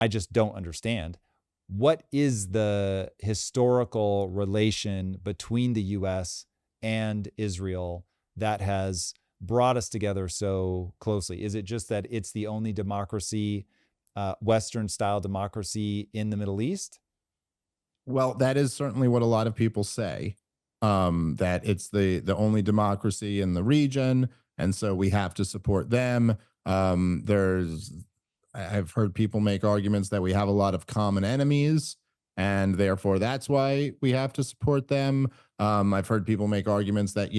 I just don't understand. What is the historical relation between the US and Israel that has brought us together so closely? Is it just that it's the only democracy, Western style democracy in the Middle East? Well, that is certainly what a lot of people say, that it's the only democracy in the region, and so we have to support them. There's I've heard people make arguments that we have a lot of common enemies, and therefore that's why we have to support them. I've heard people make arguments that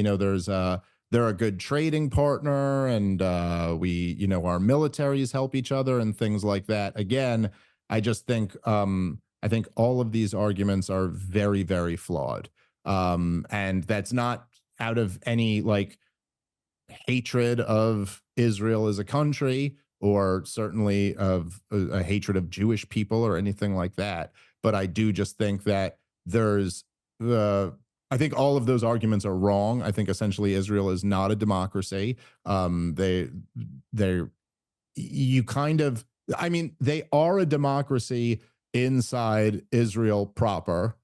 they're a good trading partner, and our militaries help each other and things like that. Again, I just think I think all of these arguments are very, very flawed. And that's not out of any like hatred of Israel as a country, or certainly of a hatred of Jewish people or anything like that. But I do just think that there's the I think all of those arguments are wrong. I think essentially Israel is not a democracy. They you kind of I mean, they are a democracy inside Israel proper.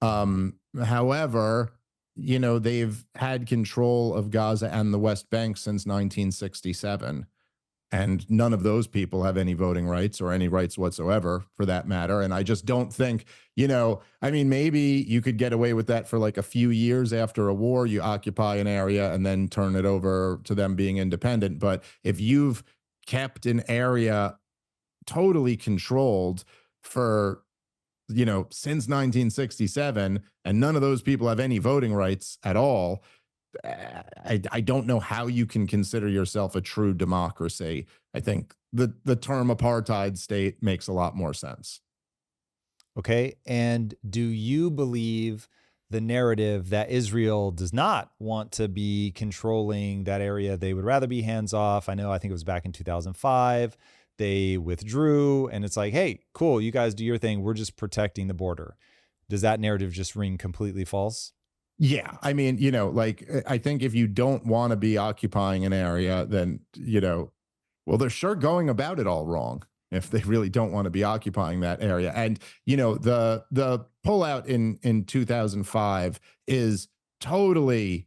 However, they've had control of Gaza and the West Bank since 1967. And none of those people have any voting rights or any rights whatsoever for that matter. And I just don't think, I mean, maybe you could get away with that for like a few years after a war. You occupy an area and then turn it over to them being independent. But if you've kept an area totally controlled for since 1967, and none of those people have any voting rights at all, I don't know how you can consider yourself a true democracy. I think the term apartheid state makes a lot more sense. Okay. And do you believe the narrative that Israel does not want to be controlling that area? They would rather be hands off. I think it was back in 2005. They withdrew, and it's like, hey, cool, you guys do your thing. We're just protecting the border. Does that narrative just ring completely false? Yeah, I mean, like I think if you don't want to be occupying an area, then well, they're sure going about it all wrong if they really don't want to be occupying that area. And the pullout in 2005 is totally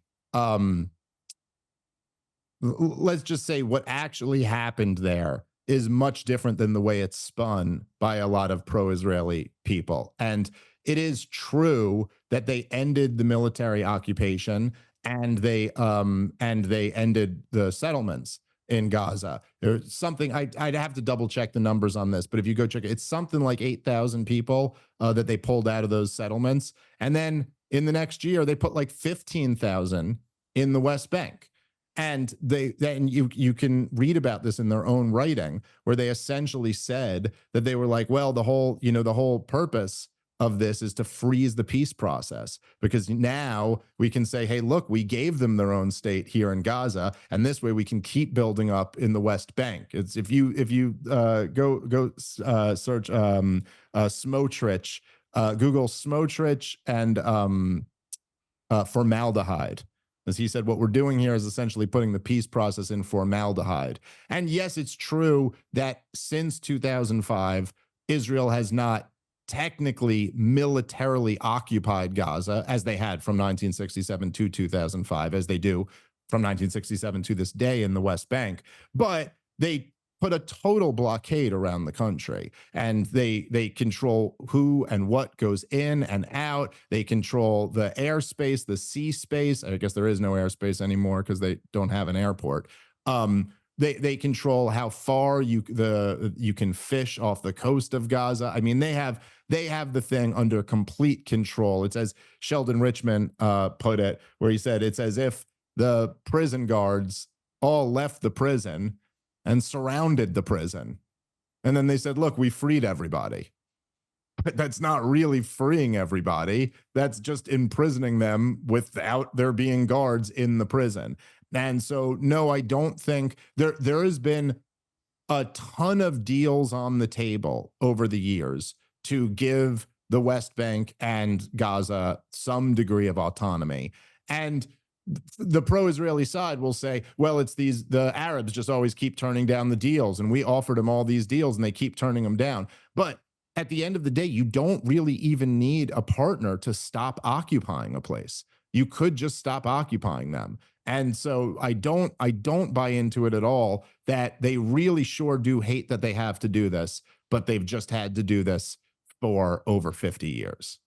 let's just say what actually happened there is much different than the way it's spun by a lot of pro-Israeli people. And it is true that they ended the military occupation, and they ended the settlements in Gaza. There's something I'd have to double check the numbers on this, but if you go check it, it's something like 8,000 people that they pulled out of those settlements, and then in the next year they put like 15,000 in the West Bank. And then you can read about this in their own writing, where they essentially said that they were like, well, the whole purpose of this is to freeze the peace process, because now we can say, hey, look, we gave them their own state here in Gaza, and this way we can keep building up in the West Bank. It's if you go search Smotrich, Google Smotrich and formaldehyde. As he said, what we're doing here is essentially putting the peace process in formaldehyde. And yes, it's true that since 2005, Israel has not technically militarily occupied Gaza as they had from 1967 to 2005, as they do from 1967 to this day in the West Bank. But they put a total blockade around the country, and they control who and what goes in and out. They control the airspace, the sea space. I guess there is no airspace anymore because they don't have an airport. They control how far you can fish off the coast of Gaza. I mean, they have the thing under complete control. It's as Sheldon Richman put it, where he said it's as if the prison guards all left the prison and surrounded the prison. And then they said, look, we freed everybody. But that's not really freeing everybody. That's just imprisoning them without there being guards in the prison. And so, no, I don't think there has been a ton of deals on the table over the years to give the West Bank and Gaza some degree of autonomy. And the pro-Israeli side will say, well, it's the Arabs just always keep turning down the deals, and we offered them all these deals, and they keep turning them down. But at the end of the day, you don't really even need a partner to stop occupying a place. You could just stop occupying them. And so I don't buy into it at all that they really sure do hate that they have to do this, but they've just had to do this for over 50 years.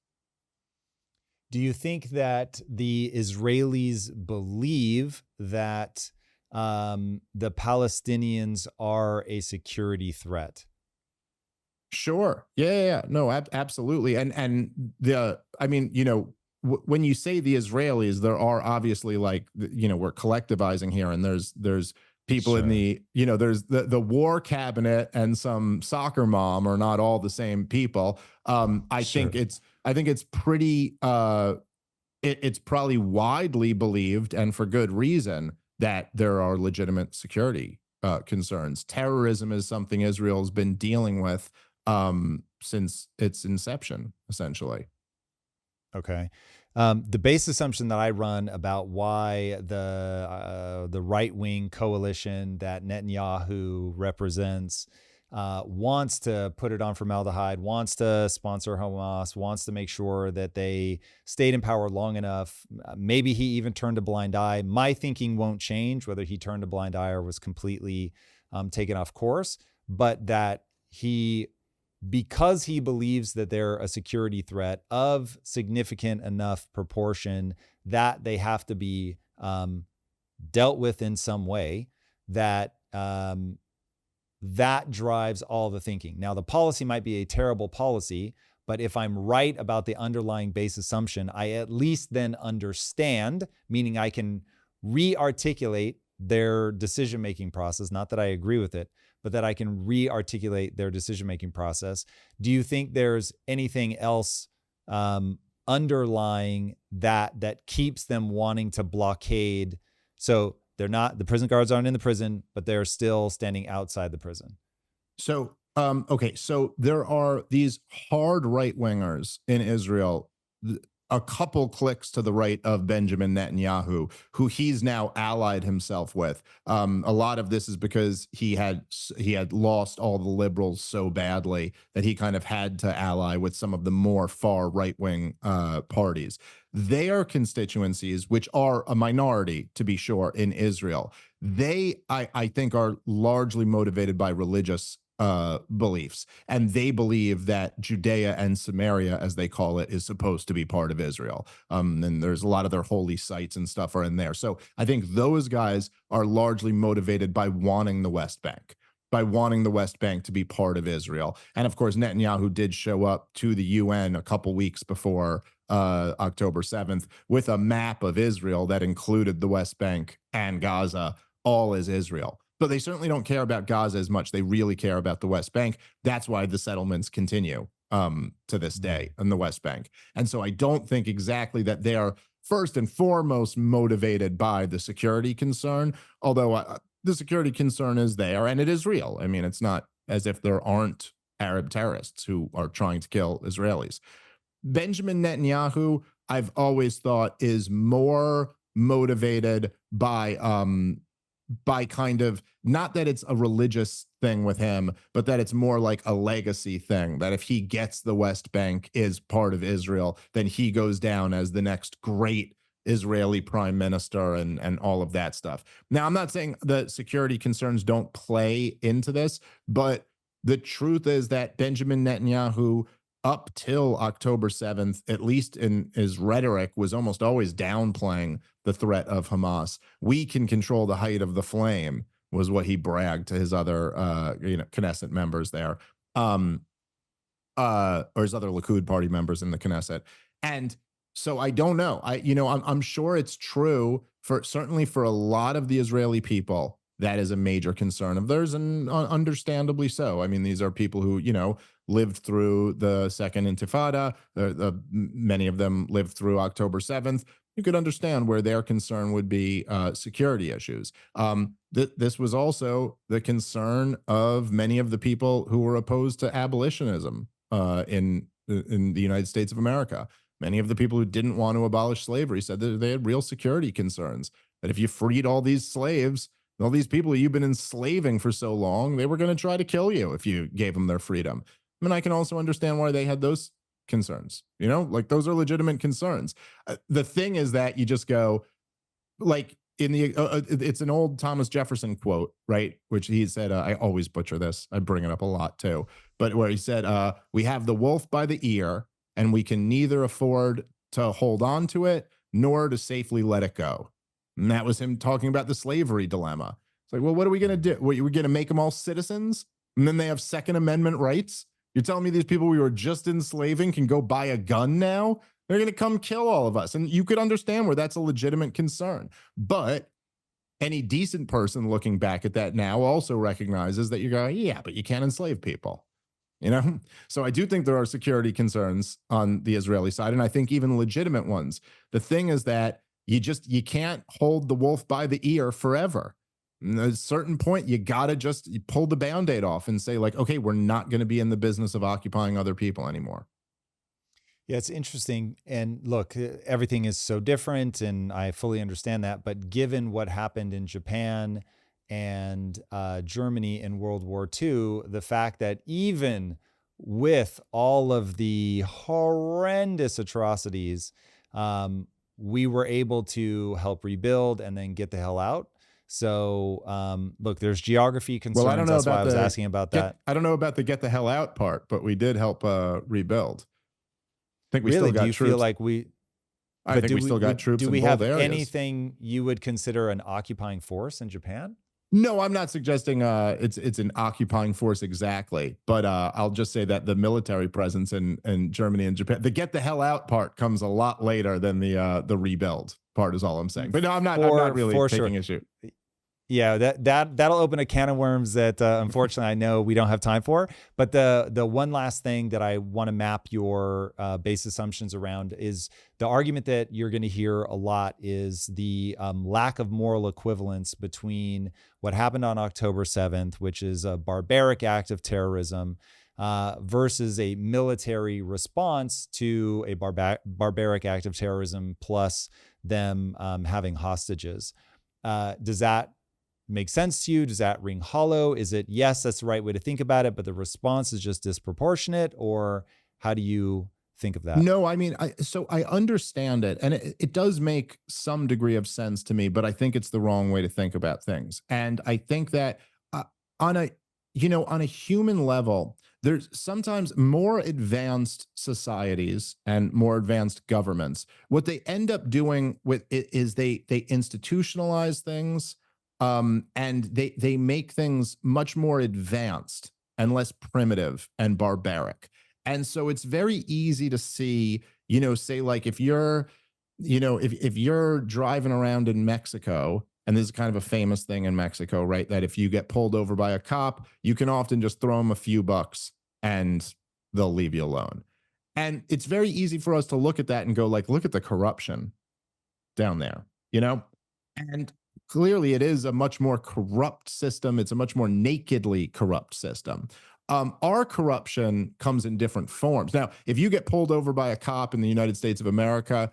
Do you think that the Israelis believe that the Palestinians are a security threat? Sure. Yeah, yeah, yeah. No, absolutely. And I mean, when you say the Israelis, there are obviously like, we're collectivizing here, and there's people in Sure, there's the war cabinet and some soccer mom are not all the same people. sure. I think it's pretty it's probably widely believed, and for good reason, that there are legitimate security concerns. Terrorism is something Israel's been dealing with since its inception, essentially. Okay. The base assumption that I run about why the right wing coalition that Netanyahu represents wants to put it on formaldehyde, wants to sponsor Hamas, wants to make sure that they stayed in power long enough. Maybe he even turned a blind eye. My thinking won't change whether he turned a blind eye or was completely taken off course, but that he because he believes that they're a security threat of significant enough proportion that they have to be dealt with in some way, that that drives all the thinking. Now, the policy might be a terrible policy, but if I'm right about the underlying base assumption, I at least then understand, meaning I can re-articulate their decision-making process. Not that I agree with it, but that I can re-articulate their decision-making process. Do you think there's anything else underlying that keeps them wanting to blockade? So they're not, the prison guards aren't in the prison, but they're still standing outside the prison. So, okay, so there are these hard right wingers in Israel, a couple clicks to the right of Benjamin Netanyahu, who he's now allied himself with. A lot of this is because he had lost all the liberals so badly that he kind of had to ally with some of the more far right wing parties. Their constituencies, which are a minority to be sure in Israel, I think are largely motivated by religious beliefs, and they believe that Judea and Samaria, as they call it, is supposed to be part of Israel. And there's a lot of their holy sites and stuff are in there. So I think those guys are largely motivated by wanting the West Bank, by wanting the West Bank to be part of Israel. And of course, Netanyahu did show up to the UN a couple weeks before October 7th with a map of Israel that included the West Bank and Gaza all as Israel. But they certainly don't care about Gaza as much. They really care about the West Bank. That's why the settlements continue to this Mm. day in the West Bank. And so I don't think exactly that they are first and foremost motivated by the security concern, although the security concern is there and it is real. I mean, it's not as if there aren't Arab terrorists who are trying to kill Israelis. Benjamin Netanyahu, I've always thought, is more motivated by kind of, not that it's a religious thing with him, but that it's more like a legacy thing. That if he gets the West Bank is part of Israel, then he goes down as the next great Israeli prime minister and all of that stuff. Now, I'm not saying the security concerns don't play into this, but the truth is that Benjamin Netanyahu, up till October 7th, at least in his rhetoric, was almost always downplaying the threat of Hamas. We can control the height of the flame, was what he bragged to his other Knesset members there. Or his other Likud party members in the Knesset. And so I don't know. I'm sure it's true for certainly for a lot of the Israeli people. That is a major concern of theirs, and understandably so. I mean, these are people who lived through the Second Intifada. Many of them lived through October 7th. You could understand where their concern would be security issues. This was also the concern of many of the people who were opposed to abolitionism in the United States of America. Many of the people who didn't want to abolish slavery said that they had real security concerns, that if you freed all these slaves, all these people you've been enslaving for so long, they were going to try to kill you if you gave them their freedom. I mean, I can also understand why they had those concerns. Like those are legitimate concerns. The thing is that you just go, like, it's an old Thomas Jefferson quote, right? Which he said, I always butcher this. I bring it up a lot too, but where he said, we have the wolf by the ear, and we can neither afford to hold on to it nor to safely let it go. And that was him talking about the slavery dilemma. It's like, well, what are we going to do? What, we're going to make them all citizens, and then they have Second Amendment rights? You're telling me these people we were just enslaving can go buy a gun now? They're going to come kill all of us. And you could understand where that's a legitimate concern. But any decent person looking back at that now also recognizes that you're going, yeah, but you can't enslave people. So I do think there are security concerns on the Israeli side, and I think even legitimate ones. The thing is that you can't hold the wolf by the ear forever. And at a certain point, you gotta just pull the band-aid off and say, like, okay, we're not going to be in the business of occupying other people anymore. Yeah, it's interesting. And look, everything is so different, and I fully understand that. But given what happened in Japan and Germany in World War II, the fact that even with all of the horrendous atrocities, we were able to help rebuild and then get the hell out. So, look, there's geography Well, I don't concerns. know That's why about I was the asking about that. I don't know about the get the hell out part, but we did help rebuild. I think we still Really, do got you feel troops. like we? I But think we still got troops do in we both have areas. anything you would consider an occupying force in Japan? No, I'm not suggesting it's an occupying force exactly, but I'll just say that the military presence in Germany and Japan, the get the hell out part comes a lot later than the rebuild part is all I'm saying. But no, I'm not really For taking sure. issue. Yeah, that'll open a can of worms that unfortunately I know we don't have time for. But the one last thing that I want to map your base assumptions around is the argument that you're going to hear a lot is the lack of moral equivalence between what happened on October 7th, which is a barbaric act of terrorism, versus a military response to a barbaric act of terrorism, plus them having hostages. Does that make sense to you? Does that ring hollow? Is it, yes, that's the right way to think about it, but the response is just disproportionate? Or how do you think of that? No, I mean, I understand it, and it does make some degree of sense to me, but I think it's the wrong way to think about things. And I think that on a on a human level, there's sometimes more advanced societies and more advanced governments. What they end up doing with it is they institutionalize things, and they make things much more advanced and less primitive and barbaric. And so it's very easy to see, say, like, if you're if you're driving around in Mexico, and this is kind of a famous thing in Mexico, right? That if you get pulled over by a cop, you can often just throw them a few bucks and they'll leave you alone. And it's very easy for us to look at that and go, like, look at the corruption down there, And clearly it is a much more corrupt system. It's a much more nakedly corrupt system. Our corruption comes in different forms. Now, if you get pulled over by a cop in the United States of America,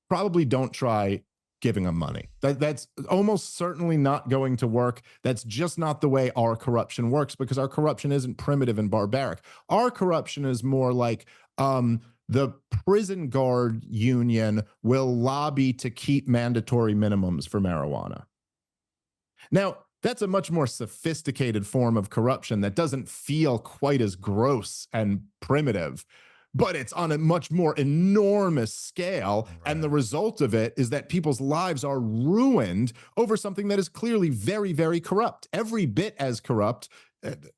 probably don't try giving them money. That's almost certainly not going to work. That's just not the way our corruption works, because our corruption isn't primitive and barbaric. Our corruption is more like the prison guard union will lobby to keep mandatory minimums for marijuana. Now, that's a much more sophisticated form of corruption that doesn't feel quite as gross and primitive, but it's on a much more enormous scale. And the Right. result of it is that people's lives are ruined over something that is clearly very, very corrupt, every bit as corrupt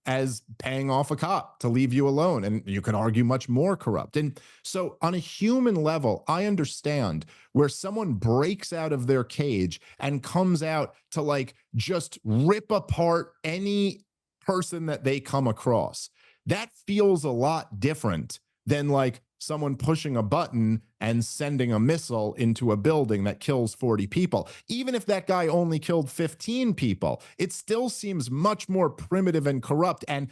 as paying off a cop to leave you alone. And you can argue much more corrupt. And so, on a human level, I understand where someone breaks out of their cage and comes out to, like, just rip apart any person that they come across. That feels a lot different than, like, someone pushing a button and sending a missile into a building that kills 40 people. Even if that guy only killed 15 people, it still seems much more primitive and corrupt. And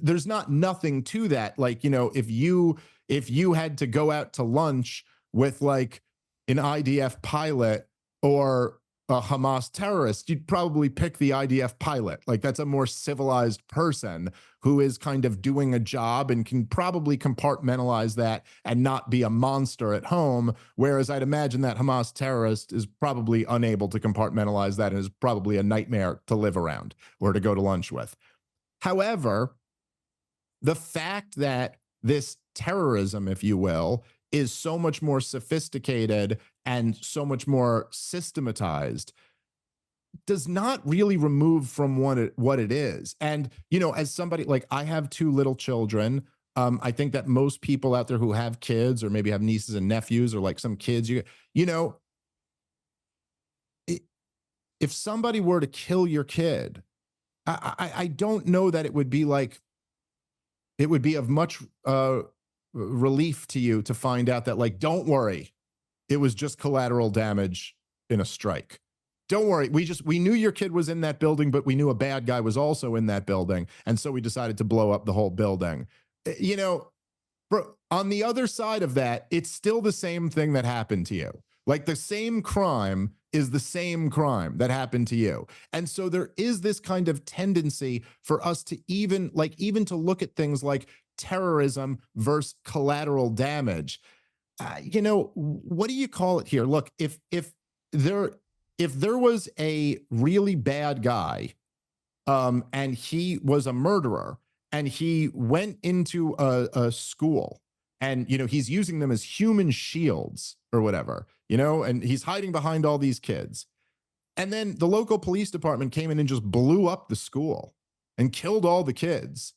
there's not nothing to that. Like, if you had to go out to lunch with like an IDF pilot or a Hamas terrorist, you'd probably pick the IDF pilot. Like that's a more civilized person who is kind of doing a job and can probably compartmentalize that and not be a monster at home. Whereas I'd imagine that Hamas terrorist is probably unable to compartmentalize that and is probably a nightmare to live around or to go to lunch with. However, the fact that this terrorism, if you will, is so much more sophisticated and so much more systematized does not really remove from what it is. And, you know, as somebody like I have two little children, I think that most people out there who have kids or maybe have nieces and nephews or like some kids, you know, if somebody were to kill your kid, I don't know that it would be like it would be of much relief to you to find out that, like, don't worry, it was just collateral damage in a strike. Don't worry, we knew your kid was in that building, but we knew a bad guy was also in that building, and so we decided to blow up the whole building. You know, bro, on the other side of that, it's still the same thing that happened to you. Like the same crime is the same crime that happened to you. And so there is this kind of tendency for us to even to look at things like terrorism versus collateral damage. You know, what do you call it here? Look, there if there was a really bad guy and he was a murderer and he went into a school and you know he's using them as human shields or whatever, you know, and he's hiding behind all these kids, and then the local police department came in and just blew up the school and killed all the kids.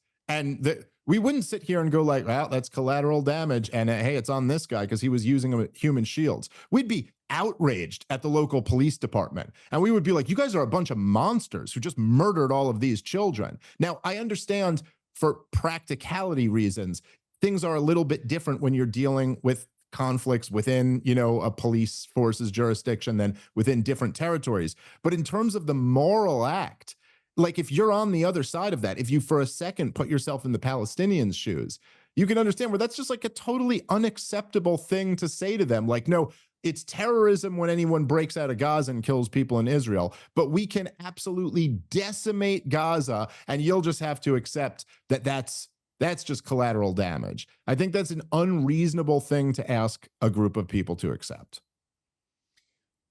We wouldn't sit here and go like, well, that's collateral damage. And hey, it's on this guy because he was using them as human shields. We'd be outraged at the local police department. And we would be like, you guys are a bunch of monsters who just murdered all of these children. Now, I understand for practicality reasons, things are a little bit different when you're dealing with conflicts within, you know, a police force's jurisdiction than within different territories. But in terms of the moral act, like if you're on the other side of that, if you for a second put yourself in the Palestinians' shoes, you can understand where that's just like a totally unacceptable thing to say to them. Like, no, it's terrorism when anyone breaks out of Gaza and kills people in Israel, but we can absolutely decimate Gaza, and you'll just have to accept that that's just collateral damage. I think that's an unreasonable thing to ask a group of people to accept.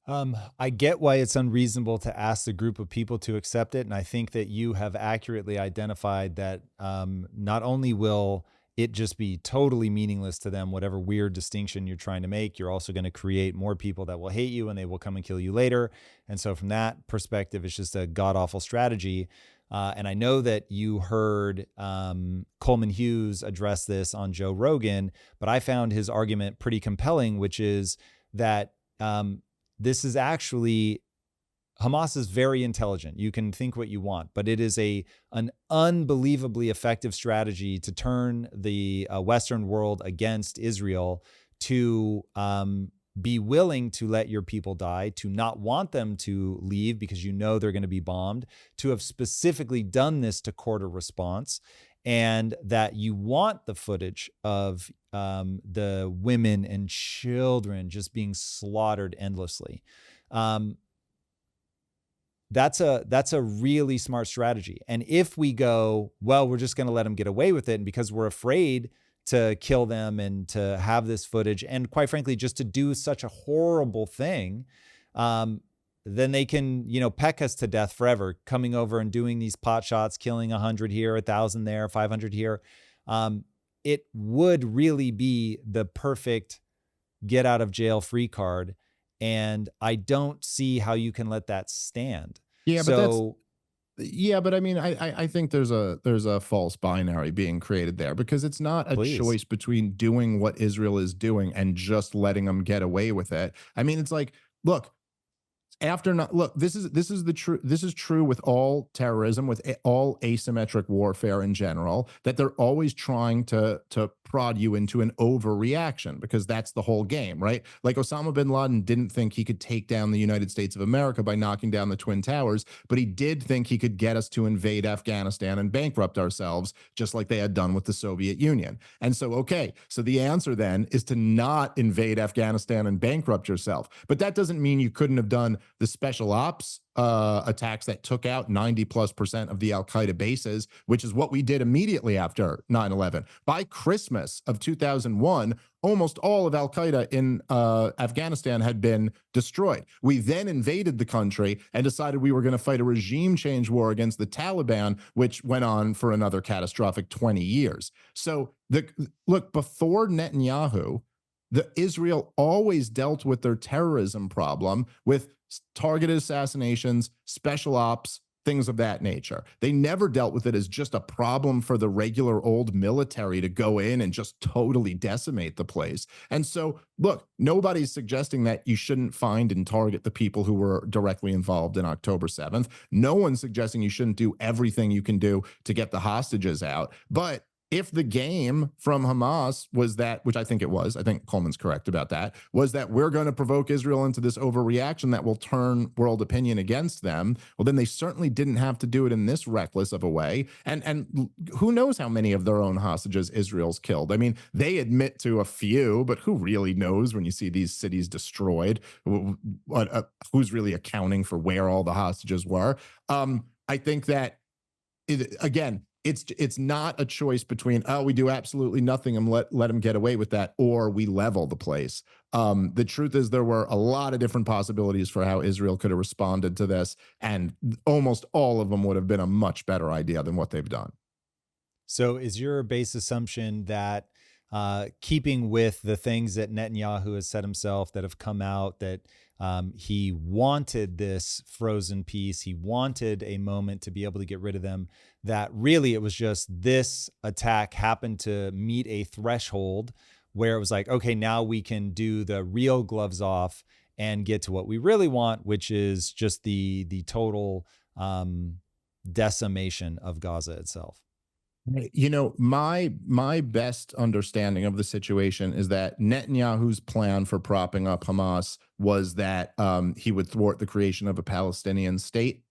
I get why it's unreasonable to ask a group of people to accept it, and I think that you have accurately identified that not only will it just be totally meaningless to them, whatever weird distinction you're trying to make, you're also going to create more people that will hate you and they will come and kill you later. And so, from that perspective, it's just a god awful strategy. And I know that you heard Coleman Hughes address this on Joe Rogan, but I found his argument pretty compelling, which is that this is actually Hamas is very intelligent. You can think what you want, but it is an unbelievably effective strategy to turn the Western world against Israel, to be willing to let your people die, to not want them to leave because you know they're going to be bombed, to have specifically done this to court a response, and that you want the footage of the women and children just being slaughtered endlessly. That's a really smart strategy. And if we go, well, we're just going to let them get away with it, and because we're afraid to kill them and to have this footage, and quite frankly, just to do such a horrible thing, then they can, you know, peck us to death forever, coming over and doing these pot shots, killing 100 here, 1,000 there, 500 here. It would really be the perfect get out of jail free card. And I don't see how you can let that stand. Yeah, but that's So yeah, but I mean, I think there's a false binary being created there because it's not a please. choice between doing what Israel is doing and just letting them get away with it. I mean, it's like, look, after not look, this is true with all terrorism, with all asymmetric warfare in general, that they're always trying to prod you into an overreaction, because that's the whole game, right? Like Osama bin Laden didn't think he could take down the United States of America by knocking down the Twin Towers, but he did think he could get us to invade Afghanistan and bankrupt ourselves, just like they had done with the Soviet Union. And so, okay, so the answer then is to not invade Afghanistan and bankrupt yourself. But that doesn't mean you couldn't have done the special ops attacks that took out 90+% of the Al Qaeda bases, which is what we did immediately after 9/11. By Christmas of 2001, almost all of Al Qaeda in Afghanistan had been destroyed. We then invaded the country and decided we were going to fight a regime change war against the Taliban, which went on for another catastrophic 20 years. So, look, before Netanyahu, the Israel always dealt with their terrorism problem with targeted assassinations, special ops, things of that nature. They never dealt with it as just a problem for the regular old military to go in and just totally decimate the place. And so, look, nobody's suggesting that you shouldn't find and target the people who were directly involved in October 7th. No one's suggesting you shouldn't do everything you can do to get the hostages out. But if the game from Hamas was that, which I think it was, I think Coleman's correct about that, was that we're going to provoke Israel into this overreaction that will turn world opinion against them, well, then they certainly didn't have to do it in this reckless of a way. And who knows how many of their own hostages Israel's killed? I mean, they admit to a few, but who really knows when you see these cities destroyed? Who's really accounting for where all the hostages were? I think that, again, it's not a choice between, oh, we do absolutely nothing and let them get away with that, or we level the place. The truth is there were a lot of different possibilities for how Israel could have responded to this, and almost all of them would have been a much better idea than what they've done. So, is your base assumption that, keeping with the things that Netanyahu has said himself that have come out, that he wanted this frozen peace, he wanted a moment to be able to get rid of them, that really it was just this attack happened to meet a threshold where it was like, okay, now we can do the real gloves off and get to what we really want, which is just the total decimation of Gaza itself? You know, my best understanding of the situation is that Netanyahu's plan for propping up Hamas was that he would thwart the creation of a Palestinian state,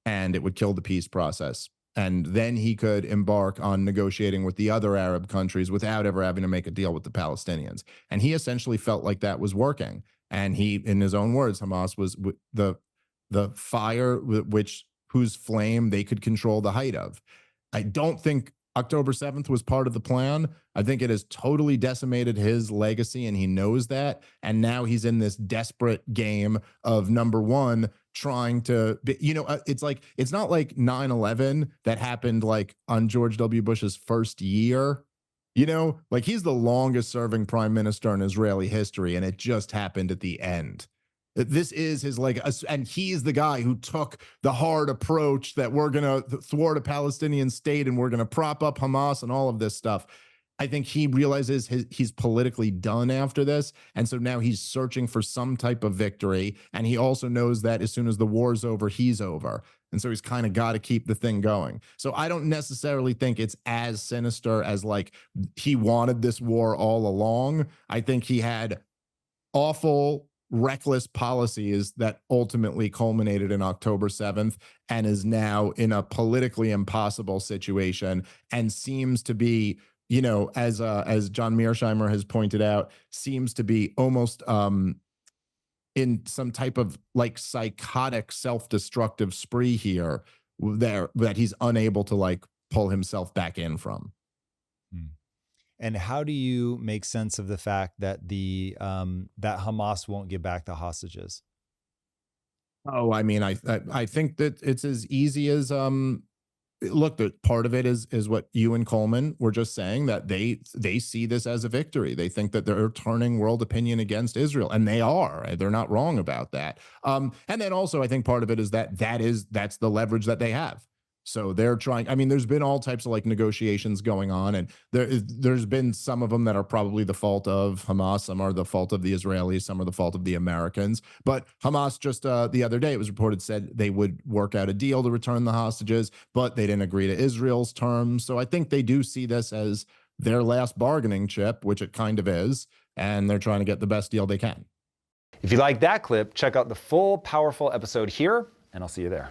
and it would kill the peace process. And then he could embark on negotiating with the other Arab countries without ever having to make a deal with the Palestinians. And he essentially felt like that was working. And he, in his own words, Hamas was the fire which whose flame they could control the height of. I don't think October 7th was part of the plan. I think it has totally decimated his legacy, and he knows that. And now he's in this desperate game of, number one, trying to be, it's like, it's not like 9/11 that happened like on George W. Bush's first year. Like, he's the longest serving prime minister in Israeli history, and it just happened at the end. This is his and he's the guy who took the hard approach that we're going to thwart a Palestinian state and we're going to prop up Hamas and all of this stuff. I think he realizes he's politically done after this. And so now he's searching for some type of victory. And he also knows that as soon as the war's over, he's over. And so he's kind of got to keep the thing going. So I don't necessarily think it's as sinister as like he wanted this war all along. I think he had awful, reckless policies that ultimately culminated in October 7th and is now in a politically impossible situation, and seems to be, as John Mearsheimer has pointed out, seems to be almost in some type of like psychotic self-destructive spree here there that he's unable to like pull himself back in from. Hmm. And how do you make sense of the fact that that Hamas won't give back the hostages? Oh, I mean, I think that it's as easy as look, the part of it is what you and Coleman were just saying, that they see this as a victory. They think that they're turning world opinion against Israel, and they are. They're not wrong about that. And then also, I think part of it is that's the leverage that they have. So they're trying. I mean, there's been all types of like negotiations going on, and there's been some of them that are probably the fault of Hamas, some are the fault of the Israelis, some are the fault of the Americans. But Hamas just the other day, it was reported, said they would work out a deal to return the hostages, but they didn't agree to Israel's terms. So I think they do see this as their last bargaining chip, which it kind of is, and they're trying to get the best deal they can. If you like that clip, check out the full powerful episode here, and I'll see you there.